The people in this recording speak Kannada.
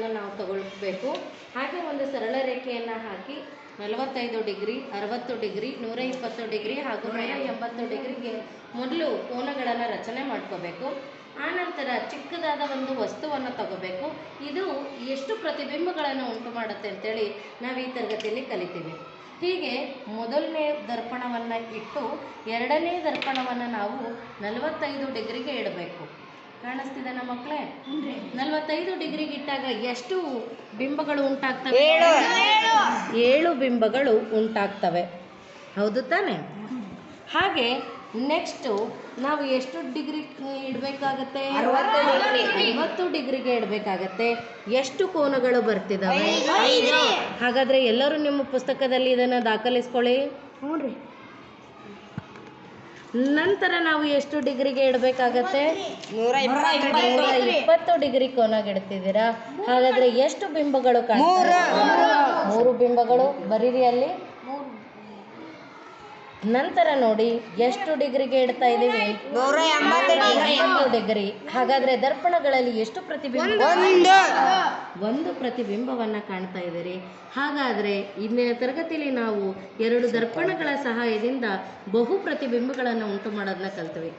ಬಿಂದುಗಳನ್ನು ನಾವು ತಗೊಳ್ಬೇಕು. ಹಾಗೆ ಒಂದು ಸರಳ ರೇಖೆಯನ್ನು ಹಾಕಿ 45 ಡಿಗ್ರಿ, 60 ಡಿಗ್ರಿ, 120 ಡಿಗ್ರಿ ಹಾಗೂ 180 ಡಿಗ್ರಿಗೆ ಮೊದಲು ಕೋನಗಳನ್ನು ರಚನೆ ಮಾಡ್ಕೋಬೇಕು. ಆನಂತರ ಚಿಕ್ಕದಾದ ಒಂದು ವಸ್ತುವನ್ನು ತಗೋಬೇಕು. ಇದು ಎಷ್ಟು ಪ್ರತಿಬಿಂಬಗಳನ್ನು ಉಂಟು ಮಾಡುತ್ತೆ ಅಂತೇಳಿ ನಾವು ಈ ತರಗತಿಯಲ್ಲಿ ಕಲಿತೀವಿ. ಹೀಗೆ ಮೊದಲನೇ ದರ್ಪಣವನ್ನು ಇಟ್ಟು ಎರಡನೇ ದರ್ಪಣವನ್ನು ನಾವು 45 ಡಿಗ್ರಿಗೆ ಇಡಬೇಕು. ಕಾಣಿಸ್ತಿದೆ ನಮ್ಮ ಮಕ್ಕಳೇ? 45 ಡಿಗ್ರಿಗೆ ಇಟ್ಟಾಗ ಎಷ್ಟು ಬಿಂಬಗಳು ಉಂಟಾಗ್ತವೆ? 7 ಬಿಂಬಗಳು ಉಂಟಾಗ್ತವೆ. ಹೌದು ತಾನೆ? ಹಾಗೆ ನೆಕ್ಸ್ಟು ನಾವು ಎಷ್ಟು ಡಿಗ್ರಿ ಇಡಬೇಕಾಗತ್ತೆ? 60 ಡಿಗ್ರಿಗೆ ಇಡಬೇಕಾಗತ್ತೆ. ಎಷ್ಟು ಕೋನಗಳು ಬರ್ತಿದ್ದಾವೆ? ಹಾಗಾದರೆ ಎಲ್ಲರೂ ನಿಮ್ಮ ಪುಸ್ತಕದಲ್ಲಿ ಇದನ್ನು ದಾಖಲಿಸ್ಕೊಳ್ಳಿ. ಹ್ಞೂ ರೀ. ನಂತರ ನಾವು ಎಷ್ಟು ಡಿಗ್ರಿಗೆ ಇಡಬೇಕಾಗತ್ತೆ? 120 ಡಿಗ್ರಿ ಕೋನಾಗ ಇಡ್ತಿದ್ದೀರಾ. ಹಾಗಾದರೆ ಎಷ್ಟು ಬಿಂಬಗಳು ಕಾಣ್ತವೆ? 3 ಬಿಂಬಗಳು. ಬರೀರಿ ಅಲ್ಲಿ. ನಂತರ ನೋಡಿ ಎಷ್ಟು ಡಿಗ್ರಿಗೆ ಇಡ್ತಾ ಇದ್ದೀವಿ? 180 ಡಿಗ್ರಿ. ಹಾಗಾದರೆ ದರ್ಪಣಗಳಲ್ಲಿ ಎಷ್ಟು ಪ್ರತಿಬಿಂಬ? ಒಂದು ಪ್ರತಿಬಿಂಬವನ್ನು ಕಾಣ್ತಾ ಇದ್ದೀರಿ. ಹಾಗಾದರೆ ಇಂದಿನ ತರಗತಿಯಲ್ಲಿ ನಾವು 2 ದರ್ಪಣಗಳ ಸಹಾಯದಿಂದ ಬಹು ಪ್ರತಿಬಿಂಬಗಳನ್ನು ಉಂಟು ಮಾಡೋದನ್ನ ಕಲ್ತೀವಿ.